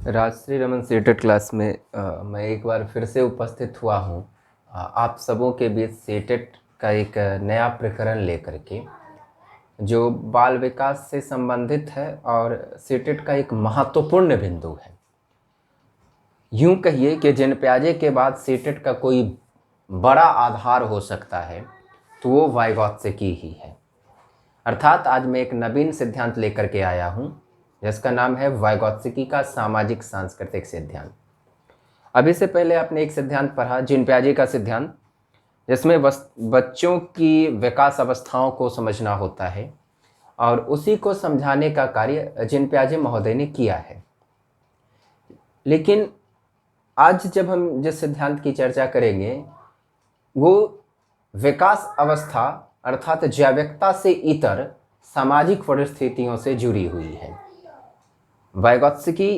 Rajshree Raman CTET class में मैं एक बार फिर से उपस्थित हुआ हूँ आप सबों के बीच सीटेट का एक नया प्रकरण लेकर के जो बाल विकास से संबंधित है और सीटेट का एक महत्वपूर्ण बिंदु है। यूँ कहिए कि जिन प्याजे के बाद सीटेट का कोई बड़ा आधार हो सकता है तो वो वाइगोत्स्की ही है। अर्थात आज मैं एक नवीन सिद्धांत लेकर के आया हूँ जिसका नाम है वाइगोत्स्की का सामाजिक सांस्कृतिक सिद्धांत। अभी से पहले आपने एक सिद्धांत पढ़ा जिन प्याजे का सिद्धांत, जिसमें बच्चों की विकास अवस्थाओं को समझना होता है और उसी को समझाने का कार्य जिन प्याजे महोदय ने किया है। लेकिन आज जब हम जिस सिद्धांत की चर्चा करेंगे वो विकास अवस्था अर्थात जैविकता से इतर सामाजिक परिस्थितियों से जुड़ी हुई है। वाइगोत्स्की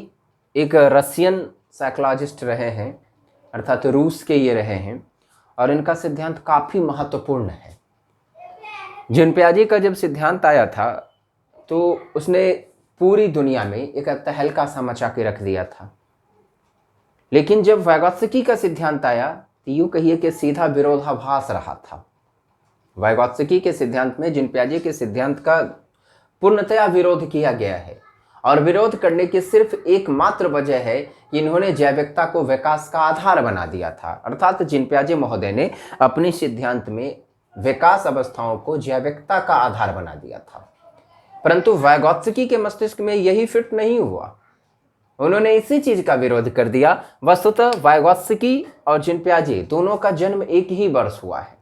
एक रशियन साइकोलॉजिस्ट रहे हैं, अर्थात रूस के ये रहे हैं, और इनका सिद्धांत काफ़ी महत्वपूर्ण है। जिन प्याजे का जब सिद्धांत आया था तो उसने पूरी दुनिया में एक तहलका सा मचा के रख दिया था। लेकिन जब वाइगोत्स्की का सिद्धांत आया तो यूँ कहिए कि सीधा विरोधाभास रहा था। वाइगोत्स्की के सिद्धांत में जिन प्याजे के सिद्धांत का पूर्णतया विरोध किया गया है और विरोध करने की सिर्फ एकमात्र वजह है कि इन्होंने जैविकता को विकास का आधार बना दिया था। अर्थात जिन प्याजे महोदय ने अपने सिद्धांत में विकास अवस्थाओं को जैविकता का आधार बना दिया था, परंतु वाइगोत्स्की के मस्तिष्क में यही फिट नहीं हुआ। उन्होंने इसी चीज का विरोध कर दिया। वस्तुतः वाइगोत्स्की और जिन प्याजे दोनों का जन्म एक ही वर्ष हुआ है,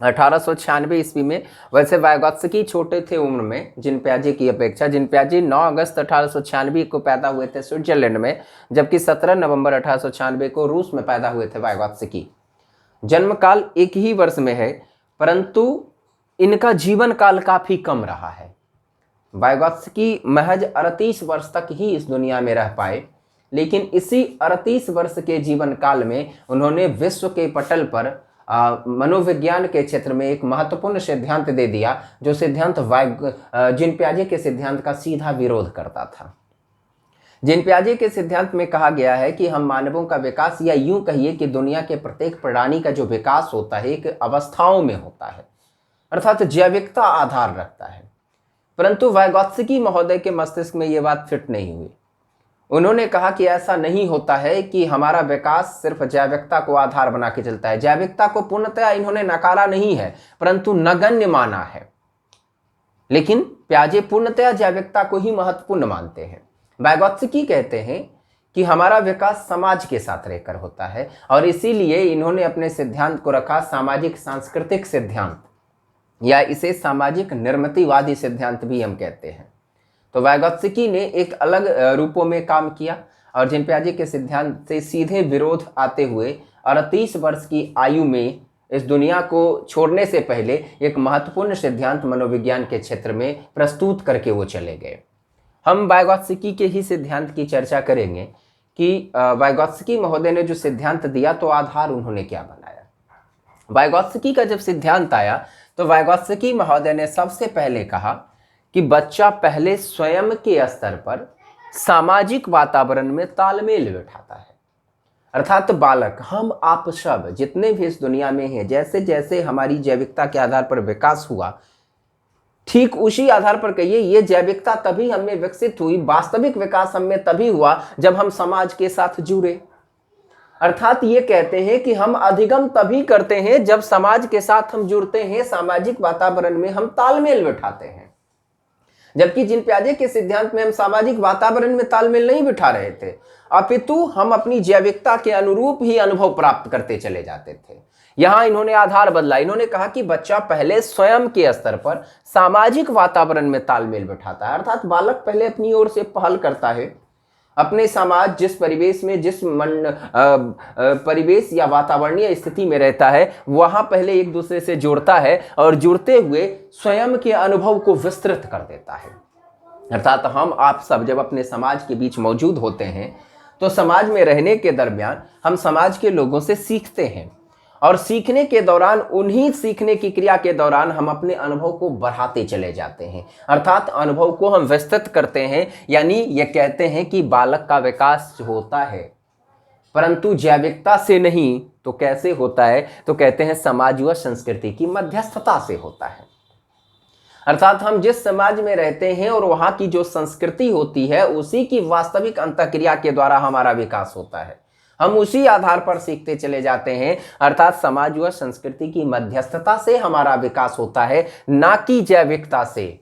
1896 ईस्वी में। वैसे वाइगोत्स्की छोटे थे उम्र में जिन प्याजे की अपेक्षा। जिन प्याजे 9 अगस्त 1896 को पैदा हुए थे स्विट्जरलैंड में, जबकि 17 नवंबर 1896 को रूस में पैदा हुए थे वाइगोत्स्की। जन्म काल एक ही वर्ष में है, परंतु इनका जीवन काल काफी कम रहा है। वाइगोत्स्की महज 38 वर्ष तक ही इस दुनिया में रह पाए, लेकिन इसी 38 वर्ष के जीवन काल में उन्होंने विश्व के पटल पर मनोविज्ञान के क्षेत्र में एक महत्वपूर्ण सिद्धांत दे दिया, जो सिद्धांत जिन प्याजे के सिद्धांत का सीधा विरोध करता था। जिन प्याजे के सिद्धांत में कहा गया है कि हम मानवों का विकास, या यूं कहिए कि दुनिया के प्रत्येक प्राणी का जो विकास होता है एक अवस्थाओं में होता है, अर्थात जैविकता आधार रखता है। परंतु वाइगोत्स्की महोदय के मस्तिष्क में ये बात फिट नहीं हुई। उन्होंने कहा कि ऐसा नहीं होता है कि हमारा विकास सिर्फ जैविकता को आधार बना के चलता है। जैविकता को पूर्णतया इन्होंने नकारा नहीं है, परंतु नगण्य माना है। लेकिन प्याजे पूर्णतया जैविकता को ही महत्वपूर्ण मानते हैं। वाइगोत्स्की कहते हैं कि हमारा विकास समाज के साथ रहकर होता है, और इसीलिए इन्होंने अपने सिद्धांत को रखा सामाजिक सांस्कृतिक सिद्धांत, या इसे सामाजिक निर्मितिवादी सिद्धांत भी हम कहते हैं। तो वाइगोत्स्की ने एक अलग रूपों में काम किया और जिन प्याजे के सिद्धांत से सीधे विरोध आते हुए 38 वर्ष की आयु में इस दुनिया को छोड़ने से पहले एक महत्वपूर्ण सिद्धांत मनोविज्ञान के क्षेत्र में प्रस्तुत करके वो चले गए। हम वाइगोत्स्की के ही सिद्धांत की चर्चा करेंगे कि वाइगोत्स्की महोदय ने जो सिद्धांत दिया तो आधार उन्होंने क्या बनाया। वाइगोत्स्की का जब सिद्धांत आया तो वाइगोत्स्की महोदय ने सबसे पहले कहा कि बच्चा पहले स्वयं के स्तर पर सामाजिक वातावरण में तालमेल बिठाता है। अर्थात बालक, हम आप सब जितने भी इस दुनिया में हैं, जैसे जैसे हमारी जैविकता के आधार पर विकास हुआ, ठीक उसी आधार पर कहिए ये जैविकता तभी हमें विकसित हुई, वास्तविक विकास हमें तभी हुआ जब हम समाज के साथ जुड़े। अर्थात ये कहते हैं कि हम अधिगम तभी करते हैं जब समाज के साथ हम जुड़ते हैं, सामाजिक वातावरण में हम तालमेल बिठाते हैं। जबकि जिन प्याजे के सिद्धांत में हम सामाजिक वातावरण में तालमेल नहीं बिठा रहे थे, अपितु हम अपनी जैविकता के अनुरूप ही अनुभव प्राप्त करते चले जाते थे। यहां इन्होंने आधार बदला। इन्होंने कहा कि बच्चा पहले स्वयं के स्तर पर सामाजिक वातावरण में तालमेल बिठाता है। अर्थात बालक पहले अपनी ओर से पहल करता है, अपने समाज जिस परिवेश में जिस परिवेश या वातावरणीय स्थिति में रहता है वहां पहले एक दूसरे से जुड़ता है और जुड़ते हुए स्वयं के अनुभव को विस्तृत कर देता है। अर्थात हम आप सब जब अपने समाज के बीच मौजूद होते हैं तो समाज में रहने के दरमियान हम समाज के लोगों से सीखते हैं और सीखने के दौरान, उन्हीं सीखने की क्रिया के दौरान हम अपने अनुभव को बढ़ाते चले जाते हैं, अर्थात अनुभव को हम विस्तृत करते हैं। यानी ये कहते हैं कि बालक का विकास होता है, परंतु जैविकता से नहीं तो कैसे होता है, तो कहते हैं समाज व संस्कृति की मध्यस्थता से होता है। अर्थात हम जिस समाज में रहते हैं और वहां की जो संस्कृति होती है, उसी की वास्तविक अंतःक्रिया के द्वारा हमारा विकास होता है। हम उसी आधार पर सीखते चले जाते हैं, अर्थात समाज व संस्कृति की मध्यस्थता से हमारा विकास होता है, ना कि जैविकता से।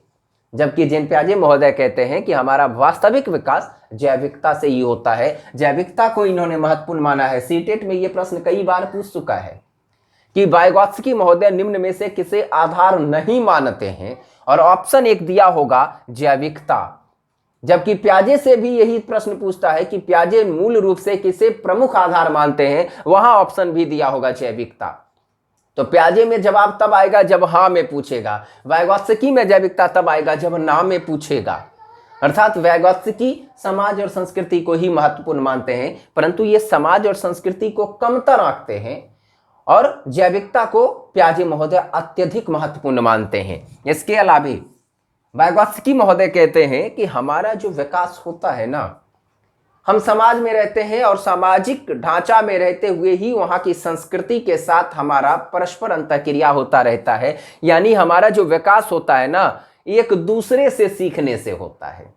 जबकि जीन पियाजे महोदय कहते हैं कि हमारा वास्तविक विकास जैविकता से ही होता है। जैविकता को इन्होंने महत्वपूर्ण माना है। सीटेट में यह प्रश्न कई बार पूछ चुका है कि वाइगोत्स्की महोदय निम्न में से किसे आधार नहीं मानते हैं, और ऑप्शन एक दिया होगा जैविकता। जबकि पियाजे से भी यही प्रश्न पूछता है कि पियाजे मूल रूप से किसे प्रमुख आधार मानते हैं, वहां ऑप्शन भी दिया होगा जैविकता। तो पियाजे में जवाब तब आएगा जब हाँ में पूछेगा, वाइगोत्स्की में जैविकता तब आएगा जब ना में पूछेगा। अर्थात वाइगोत्स्की समाज और संस्कृति को ही महत्वपूर्ण मानते हैं, परंतु ये समाज और संस्कृति को कमतर आंकते हैं, और जैविकता को पियाजे महोदय अत्यधिक महत्वपूर्ण मानते हैं। इसके अलावा वाइगोत्स्की महोदय कहते हैं कि हमारा जो विकास होता है ना, हम समाज में रहते हैं और सामाजिक ढांचा में रहते हुए ही वहां की संस्कृति के साथ हमारा परस्पर अंतःक्रिया होता रहता है। यानी हमारा जो विकास होता है ना, एक दूसरे से सीखने से होता है।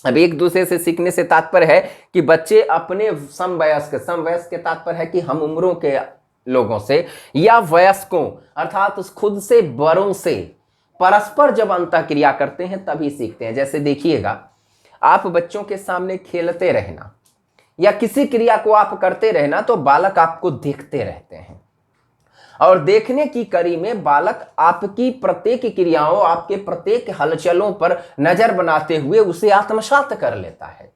अब एक दूसरे से सीखने से तात्पर्य है कि बच्चे अपने समवयस्क के तात्पर्य है कि हम उम्रों के लोगों से या वयस्कों अर्थात उस खुद से बड़ों से परस्पर जब अंतःक्रिया करते हैं तभी सीखते हैं। जैसे देखिएगा, आप बच्चों के सामने खेलते रहना या किसी क्रिया को आप करते रहना तो बालक आपको देखते रहते हैं, और देखने की कड़ी में बालक आपकी प्रत्येक क्रियाओं, आपके प्रत्येक हलचलों पर नजर बनाते हुए उसे आत्मसात कर लेता है।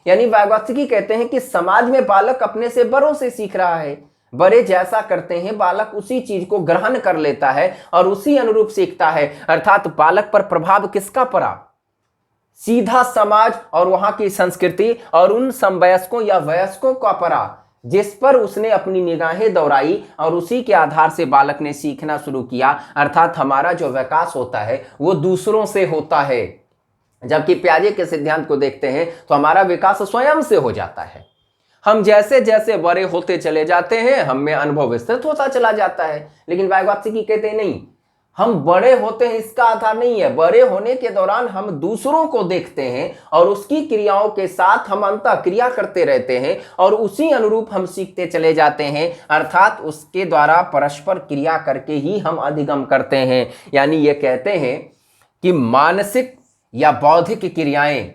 यानी वाइगोत्स्की कहते हैं कि समाज में बालक अपने से बड़ों से सीख रहा है, बड़े जैसा करते हैं बालक उसी चीज को ग्रहण कर लेता है और उसी अनुरूप सीखता है। अर्थात बालक पर प्रभाव किसका पड़ा? सीधा समाज और वहां की संस्कृति और उन समवयस्कों या वयस्कों का पड़ा, जिस पर उसने अपनी निगाहें दौड़ाई और उसी के आधार से बालक ने सीखना शुरू किया। अर्थात हमारा जो विकास होता है वो दूसरों से होता है। जबकि पियाजे के सिद्धांत को देखते हैं तो हमारा विकास स्वयं से हो जाता है। हम जैसे जैसे बड़े होते चले जाते हैं, हम में अनुभव विस्तृत होता चला जाता है। लेकिन वाइगोत्स्की कहते हैं नहीं, हम बड़े होते हैं इसका आधार नहीं है। बड़े होने के दौरान हम दूसरों को देखते हैं और उसकी क्रियाओं के साथ हम अंतःक्रिया करते रहते हैं और उसी अनुरूप हम सीखते चले जाते हैं। अर्थात उसके द्वारा परस्पर क्रिया करके ही हम अधिगम करते हैं। यानी ये कहते हैं कि मानसिक या बौद्धिक क्रियाएं,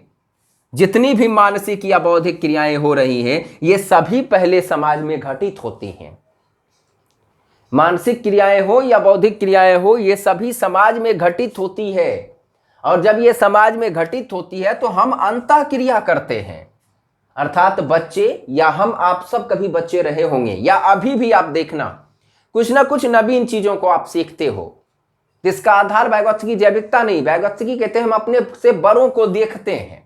जितनी भी मानसिक या बौद्धिक क्रियाएं हो रही हैं, ये सभी पहले समाज में घटित होती हैं। मानसिक क्रियाएं हो या बौद्धिक क्रियाएं हो, ये सभी समाज में घटित होती है, और जब ये समाज में घटित होती है तो हम अंतःक्रिया करते हैं। अर्थात बच्चे, या हम आप सब कभी बच्चे रहे होंगे या अभी भी आप देखना, कुछ ना कुछ नवीन चीजों को आप सीखते हो, जिसका आधार वाइगोत्स्की जैविकता नहीं। वाइगोत्स्की कहते हैं हम अपने से बड़ों को देखते हैं।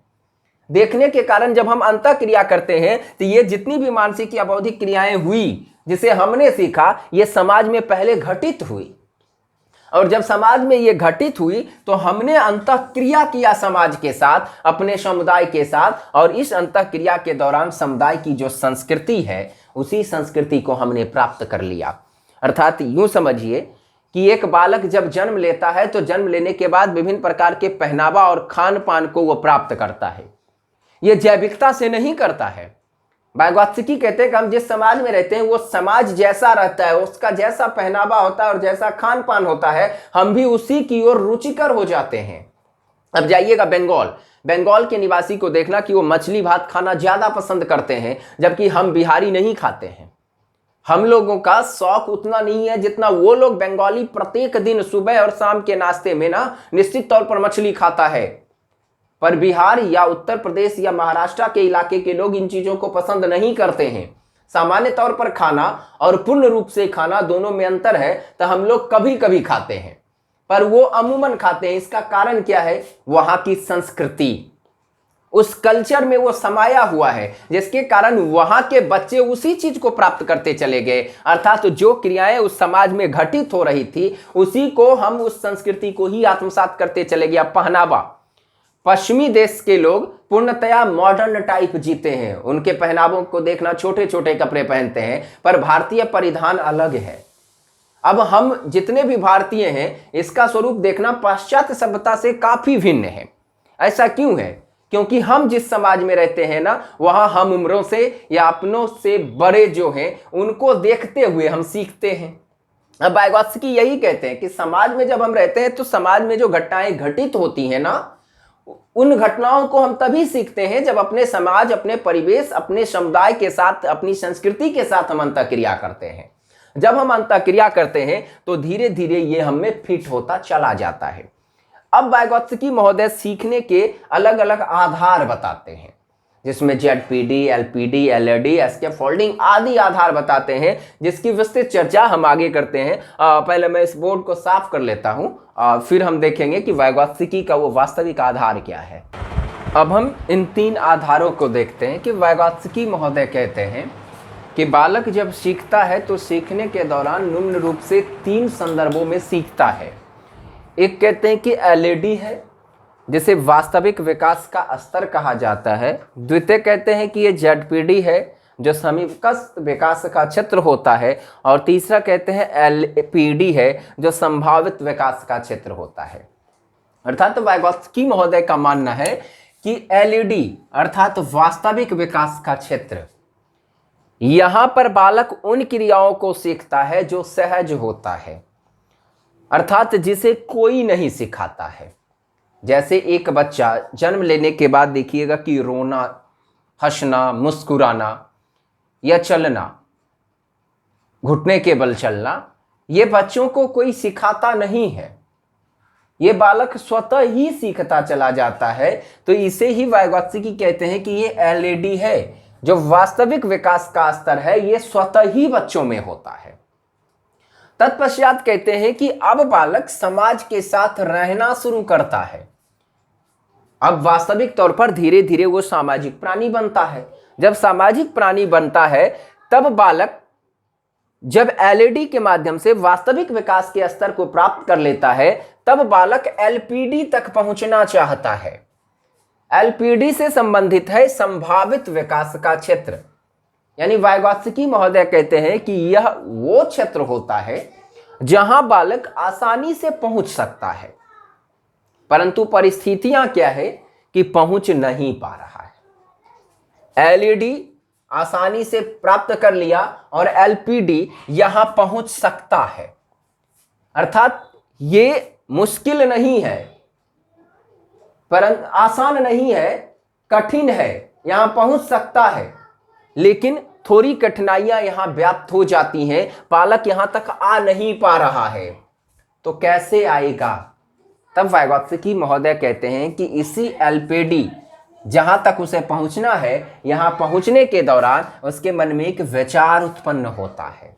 देखने के कारण जब हम अंतःक्रिया करते हैं तो ये जितनी भी मानसिक या बौद्धिक क्रियाएं हुई जिसे हमने सीखा, ये समाज में पहले घटित हुई, और जब समाज में ये घटित हुई तो हमने अंतःक्रिया किया समाज के साथ, अपने समुदाय के साथ, और इस अंतःक्रिया के दौरान समुदाय की जो संस्कृति है उसी संस्कृति को हमने प्राप्त कर लिया। अर्थात यूं समझिए कि एक बालक जब जन्म लेता है तो जन्म लेने के बाद विभिन्न प्रकार के पहनावा और खान पान को वो प्राप्त करता है। ये जैविकता से नहीं करता है। वाइगोत्स्की कहते हैं कि हम जिस समाज में रहते हैं वो समाज जैसा रहता है, उसका जैसा पहनावा होता है और जैसा खान पान होता है, हम भी उसी की ओर रुचिकर हो जाते हैं। अब जाइएगा बंगाल के निवासी को देखना कि वो मछली भात खाना ज्यादा पसंद करते हैं, जबकि हम बिहारी नहीं खाते हैं। हम लोगों का शौक उतना नहीं है जितना वो लोग बंगाली प्रत्येक दिन सुबह और शाम के नाश्ते में ना निश्चित तौर पर मछली खाता है। पर बिहार या उत्तर प्रदेश या महाराष्ट्र के इलाके के लोग इन चीजों को पसंद नहीं करते हैं। सामान्य तौर पर खाना और पूर्ण रूप से खाना दोनों में अंतर है, तो हम लोग कभी कभी खाते हैं, पर वो अमूमन खाते हैं। इसका कारण क्या है? वहां की संस्कृति। उस कल्चर में वो समाया हुआ है, जिसके कारण वहां के बच्चे उसी चीज को प्राप्त करते चले गए। अर्थात जो क्रियाएं उस समाज में घटित हो रही थी उसी को हम उस संस्कृति को ही आत्मसात करते चले गए। पहनावा, पश्चिमी देश के लोग पूर्णतया मॉडर्न टाइप जीते हैं, उनके पहनावों को देखना, छोटे छोटे कपड़े पहनते हैं, पर भारतीय परिधान अलग है। अब हम जितने भी भारतीय हैं इसका स्वरूप देखना पाश्चात्य सभ्यता से काफी भिन्न है। ऐसा क्यों है? क्योंकि हम जिस समाज में रहते हैं ना, वहां हम उम्रों से या अपनों से बड़े जो हैं उनको देखते हुए हम सीखते हैं। अब वाइगोत्स्की यही कहते हैं कि समाज में जब हम रहते हैं तो समाज में जो घटनाएं घटित होती हैं ना, उन घटनाओं को हम तभी सीखते हैं जब अपने समाज, अपने परिवेश, अपने समुदाय के साथ, अपनी संस्कृति के साथ हम अंतःक्रिया करते हैं। जब हम अंतःक्रिया करते हैं तो धीरे धीरे ये हमें फिट होता चला जाता है। अब वाइगोत्स्की महोदय सीखने के अलग अलग आधार बताते हैं, जिसमें ZPD, LPD, LAD, स्कैफोल्डिंग आदि आधार बताते हैं, जिसकी विस्तृत चर्चा हम आगे करते हैं। पहले मैं इस बोर्ड को साफ कर लेता हूं, फिर हम देखेंगे कि वाइगोत्स्की का वो वास्तविक आधार क्या है। अब हम इन 3 आधारों को देखते हैं कि वाइगोत्स्की महोदय कहते हैं कि बालक जब सीखता है तो सीखने के दौरान निम्न रूप से 3 संदर्भों में सीखता है। एक कहते हैं कि LAD है, जिसे वास्तविक विकास का स्तर कहा जाता है। द्वितीय कहते हैं कि ये ZPD है, जो समीपस्थ विकास का क्षेत्र होता है। और तीसरा कहते हैं LPD है, जो संभावित विकास का क्षेत्र होता है। अर्थात वाइगोत्स्की महोदय का मानना है कि LAD अर्थात वास्तविक विकास का क्षेत्र, यहां पर बालक उन क्रियाओं को सीखता है जो सहज होता है, अर्थात जिसे कोई नहीं सिखाता है। जैसे एक बच्चा जन्म लेने के बाद देखिएगा कि रोना, हंसना, मुस्कुराना या चलना, घुटने के बल चलना, ये बच्चों को कोई सिखाता नहीं है, ये बालक स्वतः ही सीखता चला जाता है। तो इसे ही वाइगोत्स्की कहते हैं कि ये LAD है, जो वास्तविक विकास का स्तर है, ये स्वतः ही बच्चों में होता है। तत्पश्चात कहते हैं कि अब बालक समाज के साथ रहना शुरू करता है। अब वास्तविक तौर पर धीरे धीरे वो सामाजिक प्राणी बनता है। जब सामाजिक प्राणी बनता है तब बालक जब LAD के माध्यम से वास्तविक विकास के स्तर को प्राप्त कर लेता है, तब बालक LPD तक पहुंचना चाहता है। LPD से संबंधित है संभावित विकास का क्षेत्र। यानी वाइगोत्स्की महोदय कहते हैं कि यह वो क्षेत्र होता है जहां बालक आसानी से पहुंच सकता है, परंतु परिस्थितियां क्या है कि पहुंच नहीं पा रहा है। LAD आसानी से प्राप्त कर लिया और LPD यहां पहुंच सकता है, अर्थात ये मुश्किल नहीं है, परंतु आसान नहीं है, कठिन है, यहां पहुंच सकता है, लेकिन थोड़ी कठिनाइयां यहां व्याप्त हो जाती हैं, बालक यहां तक आ नहीं पा रहा है। तो कैसे आएगा? तब वाइगोत्स्की महोदय कहते हैं कि इसी LPD जहां तक उसे पहुंचना है, यहां पहुंचने के दौरान उसके मन में एक विचार उत्पन्न होता है।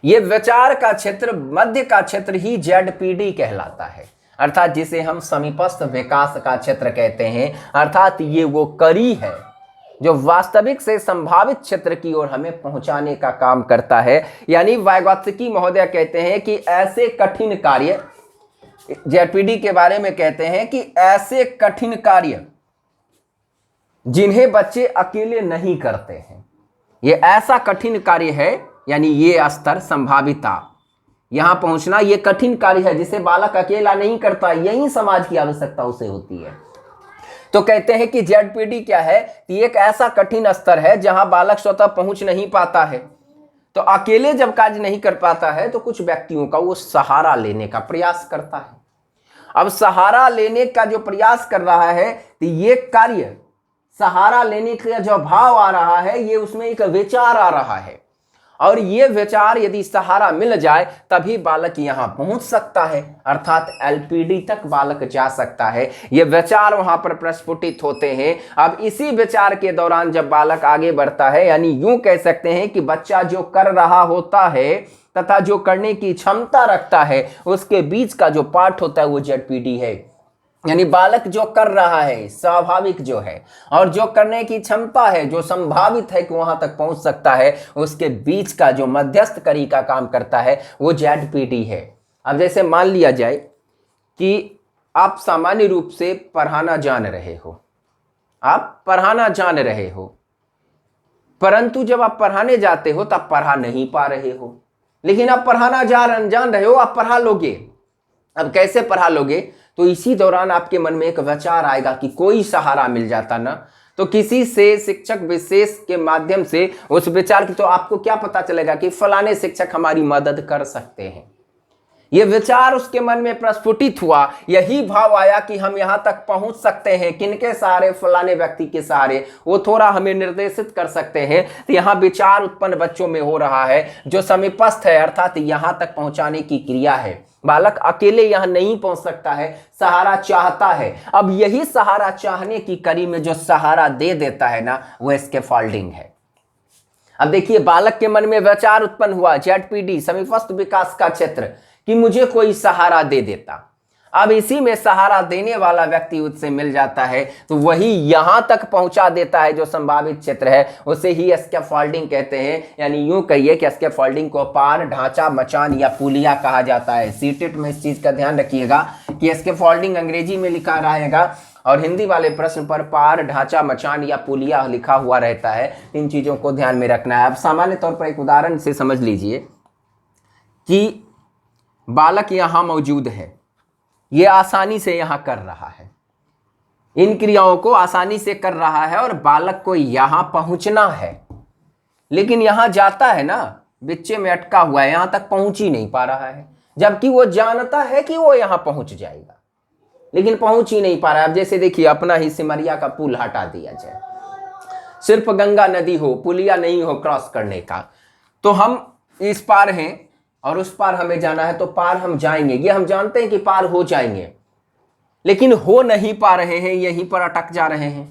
यह विचार का क्षेत्र, मध्य का क्षेत्र ही ZPD कहलाता है, अर्थात जिसे हम समीपस्थ विकास का क्षेत्र कहते हैं। अर्थात ये वो कड़ी है जो वास्तविक से संभावित क्षेत्र की ओर हमें पहुंचाने का काम करता है। यानी वाइगोत्स्की महोदय कहते हैं कि ऐसे कठिन कार्य, ZPD के बारे में कहते हैं कि ऐसे कठिन कार्य जिन्हें बच्चे अकेले नहीं करते हैं, ये ऐसा कठिन कार्य है, यानी ये स्तर, संभाविता, यहां पहुंचना ये कठिन कार्य है जिसे बालक अकेला नहीं करता, यही समाज की आवश्यकता उसे होती है। तो कहते हैं कि ZPD क्या है कि एक ऐसा कठिन स्तर है जहां बालक स्वतः पहुंच नहीं पाता है, तो अकेले जब कार्य नहीं कर पाता है तो कुछ व्यक्तियों का वो सहारा लेने का प्रयास करता है। अब सहारा लेने का जो प्रयास कर रहा है तो ये कार्य, सहारा लेने का जो भाव आ रहा है, ये उसमें एक विचार आ रहा है, और ये विचार यदि सहारा मिल जाए तभी बालक यहां पहुंच सकता है, अर्थात LPD तक बालक जा सकता है। ये विचार वहां पर प्रस्फुटित होते हैं। अब इसी विचार के दौरान जब बालक आगे बढ़ता है, यानी यूं कह सकते हैं कि बच्चा जो कर रहा होता है तथा जो करने की क्षमता रखता है, उसके बीच का जो पार्ट होता है वो ZPD है। यानी बालक जो कर रहा है स्वाभाविक जो है और जो करने की क्षमता है, जो संभावित है कि वहां तक पहुंच सकता है, उसके बीच का जो मध्यस्थ कड़ी का काम करता है वो ZPD है। अब जैसे मान लिया जाए कि आप सामान्य रूप से पढ़ाना जान रहे हो, आप पढ़ाना जान रहे हो, परंतु जब आप पढ़ाने जाते हो तब पढ़ा नहीं पा रहे हो। लेकिन आप पढ़ाना जान रहे हो, आप पढ़ा लोगे। अब कैसे पढ़ा लोगे? तो इसी दौरान आपके मन में एक विचार आएगा कि कोई सहारा मिल जाता ना, तो किसी से शिक्षक विशेष के माध्यम से उस विचार की, तो आपको क्या पता चलेगा कि फलाने शिक्षक हमारी मदद कर सकते हैं। यह विचार उसके मन में प्रस्फुटित हुआ, यही भाव आया कि हम यहां तक पहुंच सकते हैं, किनके सहारे? फलाने व्यक्ति के सहारे, वो थोड़ा हमें निर्देशित कर सकते हैं। तो यहां विचार उत्पन्न बच्चों में हो रहा है जो समीपस्थ है, अर्थात यहां तक पहुंचाने की क्रिया है। बालक अकेले यहां नहीं पहुंच सकता है, सहारा चाहता है। अब यही सहारा चाहने की कड़ी में जो सहारा दे देता है ना, वो स्कैफोल्डिंग है। अब देखिए, बालक के मन में विचार उत्पन्न हुआ, ZPD समीपस्थ विकास का क्षेत्र, कि मुझे कोई सहारा दे देता। अब इसी में सहारा देने वाला व्यक्ति उससे मिल जाता है, तो वही यहां तक पहुंचा देता है जो संभावित क्षेत्र है, उसे ही स्कैफोल्डिंग कहते हैं। यानी यूं कहिए कि स्कैफोल्डिंग को पार, ढांचा, मचान या पुलिया कहा जाता है। सीटेट में इस चीज का ध्यान रखिएगा कि स्कैफोल्डिंग अंग्रेजी में लिखा रहेगा और हिंदी वाले प्रश्न पर पार, ढांचा, मचान या पुलिया लिखा हुआ रहता है। इन चीजों को ध्यान में रखना है। अब सामान्य तौर पर एक उदाहरण से समझ लीजिए कि बालक यहां मौजूद है, ये आसानी से यहां कर रहा है, इन क्रियाओं को आसानी से कर रहा है और बालक को यहां पहुंचना है। लेकिन यहां जाता है ना, बिच्चे में अटका हुआ है, यहां तक पहुंच ही नहीं पा रहा है, जबकि वो जानता है कि वो यहां पहुंच जाएगा, लेकिन पहुंच ही नहीं पा रहा है। अब जैसे देखिए, अपना ही सिमरिया का पुल हटा दिया जाए, सिर्फ गंगा नदी हो, पुलिया नहीं हो क्रॉस करने का, तो हम इस पार हैं और उस पार हमें जाना है, तो पार हम जाएंगे, ये हम जानते हैं कि पार हो जाएंगे, लेकिन हो नहीं पा रहे हैं, यहीं पर अटक जा रहे हैं।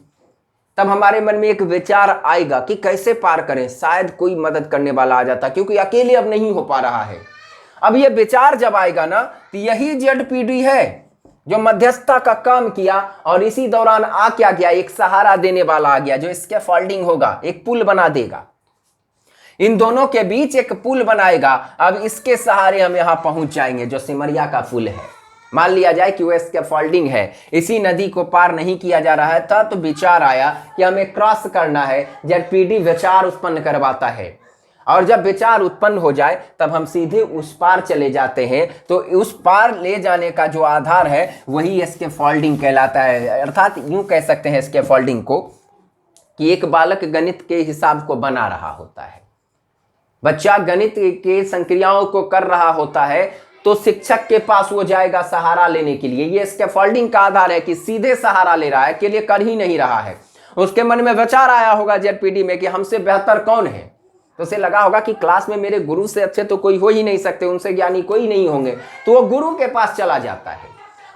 तब हमारे मन में एक विचार आएगा कि कैसे पार करें, शायद कोई मदद करने वाला आ जाता, क्योंकि अकेले अब नहीं हो पा रहा है। अब ये विचार जब आएगा ना, तो यही ZPD है जो मध्यस्थता का काम किया, और इसी दौरान आ क्या गया, एक सहारा देने वाला आ गया जो स्कैफोल्डिंग होगा, एक पुल बना देगा, इन दोनों के बीच एक पुल बनाएगा। अब इसके सहारे हम यहां पहुंच जाएंगे, जो सिमरिया का पुल है। मान लिया जाए कि वो स्कैफोल्डिंग है, इसी नदी को पार नहीं किया जा रहा है था, तो विचार आया कि हमें क्रॉस करना है। ZPD विचार उत्पन्न करवाता है, और जब विचार उत्पन्न हो जाए तब हम सीधे उस पार चले जाते हैं। तो उस पार ले जाने का जो आधार है वही स्कैफोल्डिंग कहलाता है। अर्थात यूं कह सकते हैं स्कैफोल्डिंग को कि एक बालक गणित के हिसाब को बना रहा होता है, बच्चा गणित के संक्रियाओं को कर रहा होता है, तो शिक्षक के पास वो जाएगा सहारा लेने के लिए। ये स्कैफोल्डिंग का आधार है कि सीधे सहारा ले रहा है, अकेले कर ही नहीं रहा है। उसके मन में विचार आया होगा ZPD में कि हमसे बेहतर कौन है, तो उसे लगा होगा कि क्लास में मेरे गुरु से अच्छे तो कोई हो ही नहीं सकते, उनसे ज्ञानी कोई नहीं होंगे। तो वो गुरु के पास चला जाता है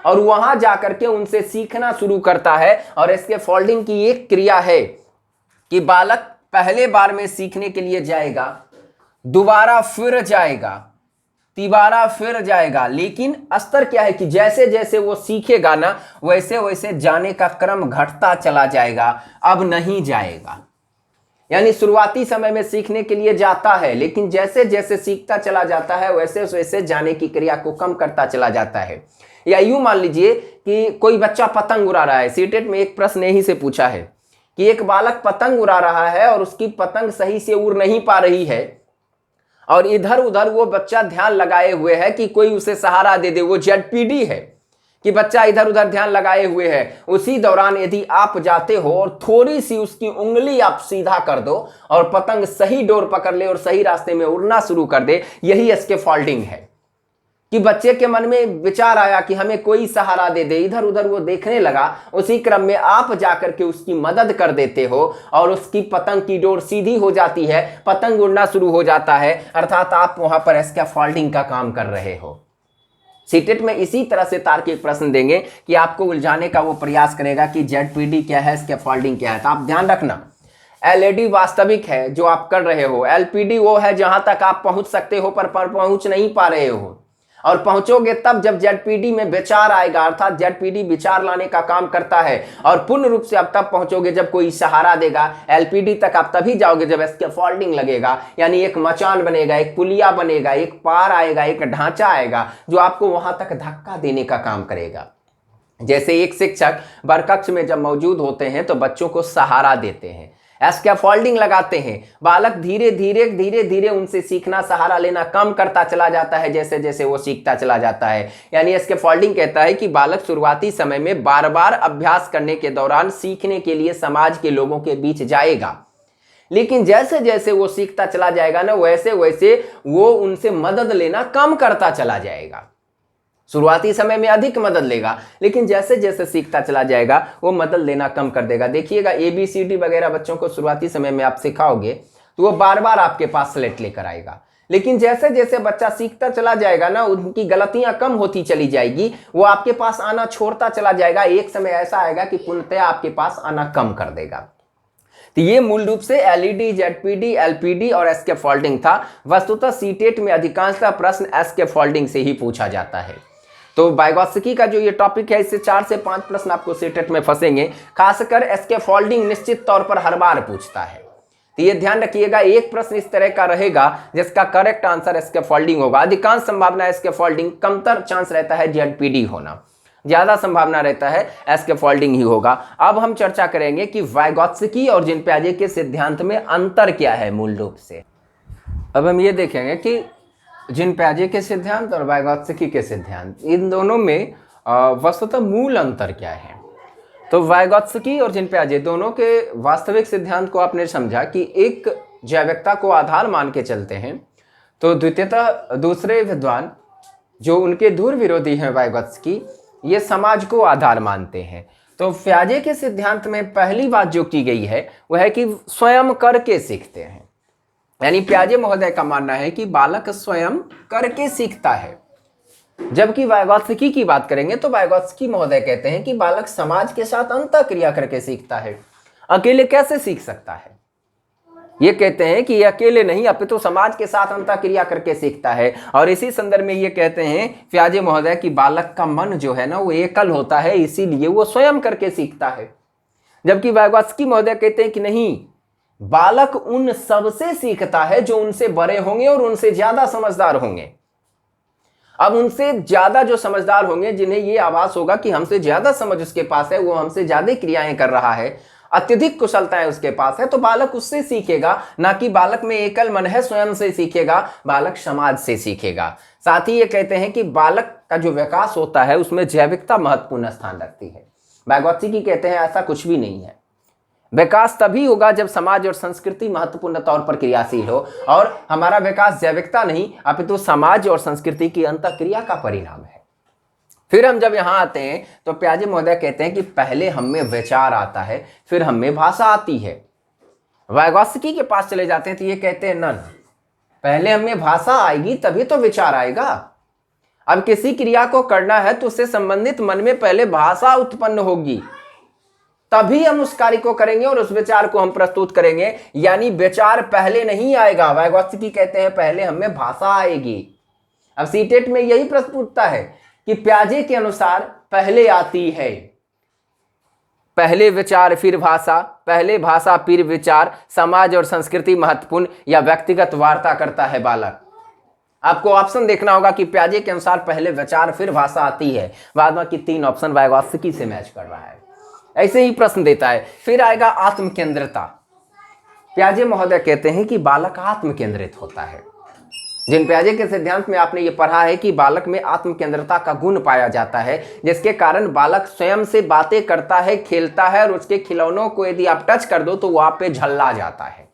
और वहां जाकर के उनसे सीखना शुरू करता है। और स्कैफोल्डिंग की एक क्रिया है कि बालक पहले बार में सीखने के लिए जाएगा, दोबारा फिर जाएगा, तिबारा फिर जाएगा, लेकिन स्तर क्या है कि जैसे जैसे वो सीखेगा ना, वैसे वैसे जाने का क्रम घटता चला जाएगा, अब नहीं जाएगा। यानी शुरुआती समय में सीखने के लिए जाता है, लेकिन जैसे जैसे सीखता चला जाता है वैसे वैसे जाने की क्रिया को कम करता चला जाता है। या यूं मान लीजिए कि कोई बच्चा पतंग उड़ा रहा है। सीटेट में एक प्रश्न यहीं से पूछा है कि एक बालक पतंग उड़ा रहा है और उसकी पतंग सही से उड़ नहीं पा रही है, और इधर उधर वो बच्चा ध्यान लगाए हुए है कि कोई उसे सहारा दे दे। वो ZPD है कि बच्चा इधर उधर ध्यान लगाए हुए है। उसी दौरान यदि आप जाते हो और थोड़ी सी उसकी उंगली आप सीधा कर दो और पतंग सही डोर पकड़ ले और सही रास्ते में उड़ना शुरू कर दे, यही स्कैफोल्डिंग है। कि बच्चे के मन में विचार आया कि हमें कोई सहारा दे दे, इधर उधर वो देखने लगा, उसी क्रम में आप जाकर के उसकी मदद कर देते हो और उसकी पतंग की डोर सीधी हो जाती है, पतंग उड़ना शुरू हो जाता है। अर्थात आप वहां पर स्कैफोल्डिंग का काम कर रहे हो। सीटेट में इसी तरह से तार्किक प्रश्न देंगे कि आपको उलझाने का वो प्रयास करेगा कि ZPD क्या है, स्कैफोल्डिंग क्या है। तो आप ध्यान रखना, LAD वास्तविक है जो आप कर रहे हो, LPD वो है जहां तक आप पहुंच सकते हो पर पहुंच नहीं पा रहे हो। और पहुंचोगे तब जब जेडपीडी में विचार आएगा, अर्थात जेडपीडी विचार लाने का काम करता है। और पूर्ण रूप से आप तब पहुंचोगे जब कोई सहारा देगा। एलपीडी तक आप तभी जाओगे जब स्कैफोल्डिंग लगेगा, यानी एक मचान बनेगा, एक पुलिया बनेगा, एक पार आएगा, एक ढांचा आएगा जो आपको वहां तक धक्का देने का काम करेगा। जैसे एक शिक्षक बरकक्ष में जब मौजूद होते हैं तो बच्चों को सहारा देते हैं, स्कैफोल्डिंग लगाते हैं। बालक धीरे धीरे उनसे सीखना, सहारा लेना कम करता चला जाता है जैसे जैसे वो सीखता चला जाता है। यानी स्कैफोल्डिंग कहता है कि बालक शुरुआती समय में बार बार अभ्यास करने के दौरान सीखने के लिए समाज के लोगों के बीच जाएगा, लेकिन जैसे जैसे वो सीखता चला जाएगा ना, वैसे वैसे वो उनसे मदद लेना कम करता चला जाएगा। शुरुआती समय में अधिक मदद लेगा, लेकिन जैसे जैसे सीखता चला जाएगा वो मदद लेना कम कर देगा। देखिएगा ABCD वगैरह बच्चों को शुरुआती समय में आप सिखाओगे तो वो बार बार आपके पास स्लेट लेकर आएगा, लेकिन जैसे जैसे बच्चा सीखता चला जाएगा ना, उनकी गलतियां कम होती चली जाएगी, वो आपके पास आना छोड़ता चला जाएगा। एक समय ऐसा आएगा कि पूर्णतः आपके पास आना कम कर देगा। तो ये मूल रूप से LED, ZPD, LPD और स्कैफोल्डिंग था। वस्तुतः सीटेट में अधिकांशतः प्रश्न स्कैफोल्डिंग से ही पूछा जाता है। तो वाइगोत्स्की का जो ये टॉपिक है, इससे 4 से 5 प्रश्न आपको सीटेट में फंसेंगे। खासकर स्कैफोल्डिंग निश्चित तौर पर हर बार पूछता है, तो ये ध्यान रखिएगा। एक प्रश्न इस तरह का रहेगा जिसका करेक्ट आंसर स्कैफोल्डिंग होगा। अधिकांश संभावना स्कैफोल्डिंग, कमतर चांस रहता है ZPD होना, ज्यादा संभावना रहता है स्कैफोल्डिंग ही होगा। अब हम चर्चा करेंगे कि वाइगोत्स्की और जीन पियाजे के सिद्धांत में अंतर क्या है मूल रूप से। अब हम ये देखेंगे कि जीन पियाजे के सिद्धांत और वाइगोत्स्की के सिद्धांत, इन दोनों में वस्तुतः मूल अंतर क्या है। तो वाइगोत्स्की और जीन पियाजे दोनों के वास्तविक सिद्धांत को आपने समझा कि एक जैविकता को आधार मान के चलते हैं, तो द्वितीयतः दूसरे विद्वान जो उनके दूर विरोधी हैं वाइगोत्स्की, ये समाज को आधार मानते हैं। तो पियाजे के सिद्धांत में पहली बात जो की गई है वह है कि स्वयं करके सीखते हैं। यानी पियाजे महोदय का मानना है कि बालक स्वयं करके सीखता है, जबकि वाइगोत्स्की की बात करेंगे तो वाइगोत्स्की महोदय कहते हैं कि बालक समाज के साथ अंतःक्रिया करके सीखता है। अकेले कैसे सीख सकता है? ये कहते हैं कि ये अकेले नहीं, अपितु समाज के साथ अंतःक्रिया करके सीखता है। और इसी संदर्भ में ये कहते हैं पियाजे महोदय कि बालक का मन जो है ना वो एकल होता है, इसीलिए वो स्वयं करके सीखता है। जबकि वाइगोत्स्की महोदय कहते हैं कि नहीं, बालक उन सबसे सीखता है जो उनसे बड़े होंगे और उनसे ज्यादा समझदार होंगे। अब उनसे ज्यादा जो समझदार होंगे, जिन्हें ये आभास होगा कि हमसे ज्यादा समझ उसके पास है, वो हमसे ज्यादा क्रियाएं कर रहा है, अत्यधिक कुशलताएं उसके पास है, तो बालक उससे सीखेगा। ना कि बालक में एकल मन है स्वयं से सीखेगा, बालक समाज से सीखेगा। साथ ही ये कहते हैं कि बालक का जो विकास होता है उसमें जैविकता महत्वपूर्ण स्थान रखती है। वाइगोत्स्की कहते हैं ऐसा कुछ भी नहीं है। विकास तभी होगा जब समाज और संस्कृति महत्वपूर्ण तौर पर क्रियाशील हो, और हमारा विकास जैविकता नहीं अपितु समाज और संस्कृति की अंतःक्रिया का परिणाम है। फिर हम जब यहाँ आते हैं तो पियाजे महोदय कहते हैं कि पहले हम में विचार आता है, फिर हम में भाषा आती है। वाइगोत्स्की के पास चले जाते हैं तो ये कहते हैं न, पहले हम में भाषा आएगी तभी तो विचार आएगा। अब किसी क्रिया को करना है तो उससे संबंधित मन में पहले भाषा उत्पन्न होगी, तभी हम उस कार्य को करेंगे और उस विचार को हम प्रस्तुत करेंगे। यानी विचार पहले नहीं आएगा। वाइगोत्स्की कहते हैं पहले हमें भाषा आएगी। अब सीटेट में यही प्रश्न पूछता है कि पियाजे के अनुसार पहले आती है, पहले विचार फिर भाषा, पहले भाषा फिर विचार, समाज और संस्कृति महत्वपूर्ण या व्यक्तिगत वार्ता करता है बालक। आपको ऑप्शन देखना होगा कि पियाजे के अनुसार पहले विचार फिर भाषा आती है, बाद में कि 3 ऑप्शन वाइगोत्स्की से मैच कर रहा है। ऐसे ही प्रश्न देता है। फिर आएगा आत्मकेंद्रिता। पियाजे महोदय कहते हैं कि बालक आत्मकेंद्रित होता है। जीन पियाजे के सिद्धांत में आपने ये पढ़ा है कि बालक में आत्मकेंद्रिता का गुण पाया जाता है, जिसके कारण बालक स्वयं से बातें करता है, खेलता है, और उसके खिलौनों को यदि आप टच कर दो तो वो आप पे झल्ला जाता है।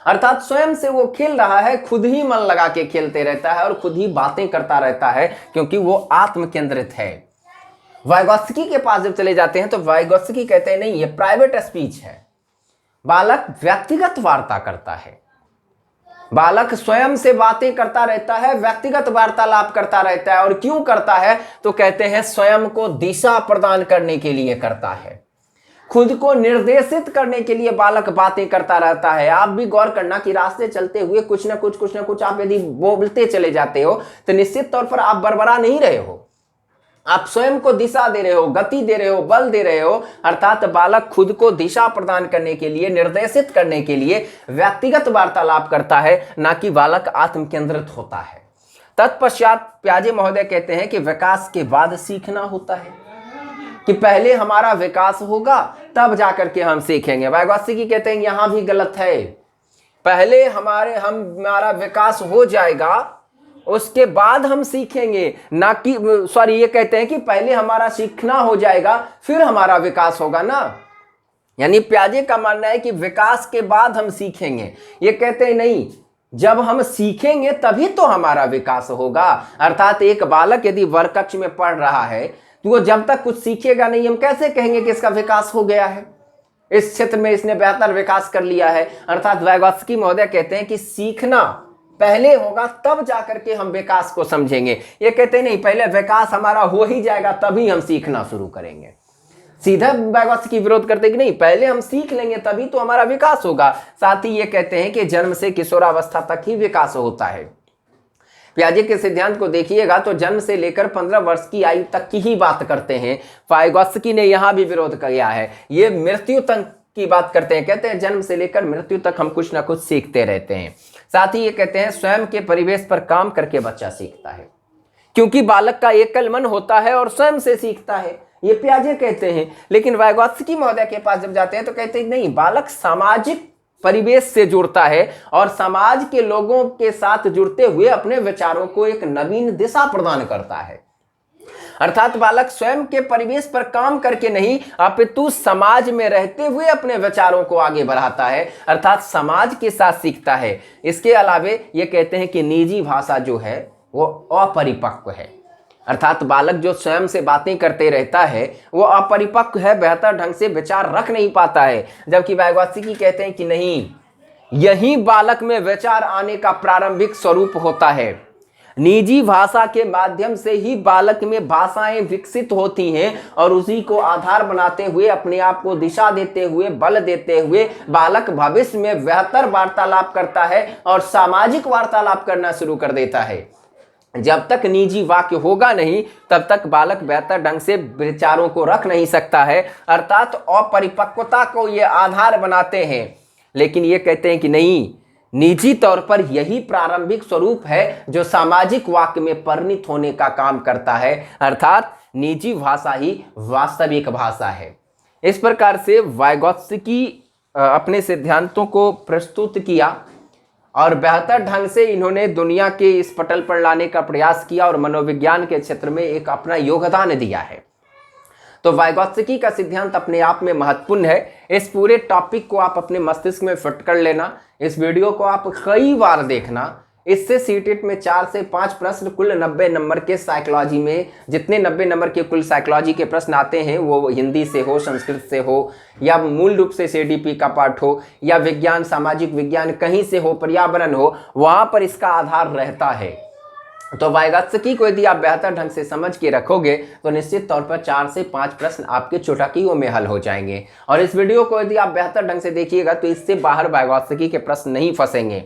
अर्थात स्वयं से वो खेल रहा है, खुद ही मन लगा के खेलते रहता है और खुद ही बातें करता रहता है, क्योंकि वो आत्मकेंद्रित है। वाइगोत्स्की के पास जब चले जाते हैं तो वाइगोत्स्की कहते हैं नहीं, ये प्राइवेट स्पीच है। बालक व्यक्तिगत वार्ता करता है, बालक स्वयं से बातें करता रहता है, व्यक्तिगत वार्तालाप करता रहता है। और क्यों करता है? तो कहते हैं स्वयं को दिशा प्रदान करने के लिए करता है। खुद को निर्देशित करने के लिए बालक बातें करता रहता है। आप भी गौर करना कि रास्ते चलते हुए कुछ ना कुछ आप यदि बोलते चले जाते हो तो निश्चित तौर पर आप बरबरा नहीं रहे हो, आप स्वयं को दिशा दे रहे हो, गति दे रहे हो, बल दे रहे हो। अर्थात बालक खुद को दिशा प्रदान करने के लिए, निर्देशित करने के लिए व्यक्तिगत वार्तालाप करता है, ना कि बालक आत्म केंद्रित होता है। तत्पश्चात प्याजे महोदय कहते हैं कि विकास के बाद सीखना होता है, कि पहले हमारा विकास होगा तब जाकर के हम सीखेंगे। वाइगोत्स्की कहते हैं यहां भी गलत है, पहले हमारा विकास हो जाएगा उसके बाद हम सीखेंगे, ना कि ये कहते हैं कि पहले हमारा सीखना हो जाएगा फिर हमारा विकास होगा ना। यानी प्याजे का मानना है कि विकास के बाद हम सीखेंगे। ये कहते हैं नहीं, जब हम सीखेंगे तभी तो हमारा विकास होगा। अर्थात एक बालक यदि वर्ग कक्ष में पढ़ रहा है तो वो जब तक कुछ सीखेगा नहीं, हम कैसे कहेंगे कि इसका विकास हो गया है, इस क्षेत्र में इसने बेहतर विकास कर लिया है। अर्थात वाइगोत्स्की महोदय कहते हैं कि सीखना पहले होगा तब जाकर के हम विकास को समझेंगे। ये कहते हैं नहीं, पहले विकास हमारा हो ही जाएगा तभी हम सीखना शुरू करेंगे। सीधा वाइगोत्स्की विरोध करते कि नहीं, पहले हम सीख लेंगे तभी तो हमारा विकास होगा। साथ ही ये कहते हैं कि जन्म से किशोरावस्था तक ही विकास होता है। प्याजे के सिद्धांत को देखिएगा तो जन्म से लेकर 15 वर्ष की आयु तक की ही बात करते हैं। वाइगोत्स्की ने यहां भी विरोध किया है, ये मृत्यु तक की बात करते हैं। कहते हैं जन्म से लेकर मृत्यु तक हम कुछ ना कुछ सीखते रहते हैं। साथ ही ये कहते हैं स्वयं के परिवेश पर काम करके बच्चा सीखता है, क्योंकि बालक का एकल मन होता है और स्वयं से सीखता है, ये प्याजे कहते हैं। लेकिन वाइगोत्स्की महोदय के पास जब जाते हैं तो कहते हैं नहीं, बालक सामाजिक परिवेश से जुड़ता है और समाज के लोगों के साथ जुड़ते हुए अपने विचारों को एक नवीन दिशा प्रदान करता है। अर्थात बालक स्वयं के परिवेश पर काम करके नहीं, अपितु समाज में रहते हुए अपने विचारों को आगे बढ़ाता है, अर्थात समाज के साथ सीखता है। इसके अलावे ये कहते हैं कि निजी भाषा जो है वो अपरिपक्व है। अर्थात बालक जो स्वयं से बातें करते रहता है वो अपरिपक्व है, बेहतर ढंग से विचार रख नहीं पाता है। जबकि वाइगोत्स्की कहते हैं कि नहीं, यही बालक में विचार आने का प्रारंभिक स्वरूप होता है। निजी भाषा के माध्यम से ही बालक में भाषाएं विकसित होती हैं और उसी को आधार बनाते हुए, अपने आप को दिशा देते हुए, बल देते हुए बालक भविष्य में बेहतर वार्तालाप करता है और सामाजिक वार्तालाप करना शुरू कर देता है। जब तक निजी वाक्य होगा नहीं तब तक बालक बेहतर ढंग से विचारों को रख नहीं सकता है। अर्थात अपरिपक्वता को ये आधार बनाते हैं। लेकिन ये कहते हैं कि नहीं, निजी तौर पर यही प्रारंभिक स्वरूप है जो सामाजिक वाक्य में परिणत होने का काम करता है। अर्थात निजी भाषा ही वास्तविक भाषा है। इस प्रकार से वाइगोत्स्की अपने सिद्धांतों को प्रस्तुत किया और बेहतर ढंग से इन्होंने दुनिया के इस पटल पर लाने का प्रयास किया और मनोविज्ञान के क्षेत्र में एक अपना योगदान दिया है। तो वाइगोत्स्की का सिद्धांत अपने आप में महत्वपूर्ण है। इस पूरे टॉपिक को आप अपने मस्तिष्क में फिट कर लेना, इस वीडियो को आप कई बार देखना। इससे सीटेट में 4 से 5 प्रश्न, कुल 90 नंबर के साइकोलॉजी में, जितने 90 नंबर के कुल साइकोलॉजी के प्रश्न आते हैं वो हिंदी से हो, संस्कृत से हो, या मूल रूप से सीडीपी का पाठ हो, या विज्ञान, सामाजिक विज्ञान कहीं से हो, पर्यावरण हो, वहाँ पर इसका आधार रहता है। तो वाइगोत्स्की को यदि आप बेहतर ढंग से समझ के रखोगे तो निश्चित तौर पर 4 से 5 प्रश्न आपके चुटकियों में हल हो जाएंगे। और इस वीडियो को यदि आप बेहतर ढंग से देखिएगा तो इससे बाहर वाइगोत्स्की के प्रश्न नहीं फंसेंगे,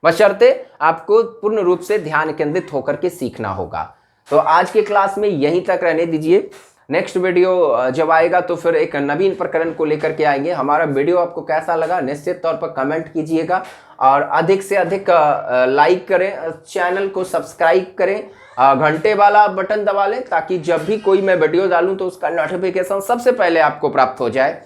बशर्ते आपको पूर्ण रूप से ध्यान केंद्रित होकर के सीखना होगा। तो आज के क्लास में यहीं तक रहने दीजिए। नेक्स्ट वीडियो जब आएगा तो फिर एक नवीन प्रकरण को लेकर के आएंगे। हमारा वीडियो आपको कैसा लगा निश्चित तौर पर कमेंट कीजिएगा और अधिक से अधिक लाइक करें, चैनल को सब्सक्राइब करें, घंटे वाला बटन दबा लें ताकि जब भी कोई मैं वीडियो डालूं तो उसका नोटिफिकेशन सबसे पहले आपको प्राप्त हो जाए।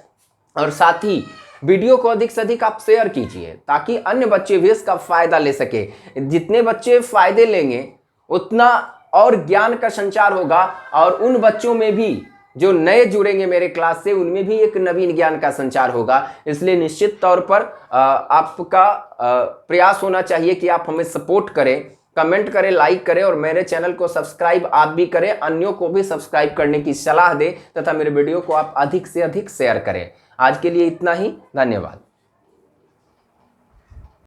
और साथ ही वीडियो को अधिक से अधिक आप शेयर कीजिए ताकि अन्य बच्चे भी इसका फायदा ले सके। जितने बच्चे फायदे लेंगे उतना और ज्ञान का संचार होगा और उन बच्चों में भी जो नए जुड़ेंगे मेरे क्लास से उनमें भी एक नवीन ज्ञान का संचार होगा। इसलिए निश्चित तौर पर आपका प्रयास होना चाहिए कि आप हमें सपोर्ट करें, कमेंट करें, लाइक करें और मेरे चैनल को सब्सक्राइब आप भी करें, अन्यों को भी सब्सक्राइब करने की सलाह दें तथा मेरे वीडियो को आप अधिक से अधिक शेयर करें। आज के लिए इतना ही, धन्यवाद।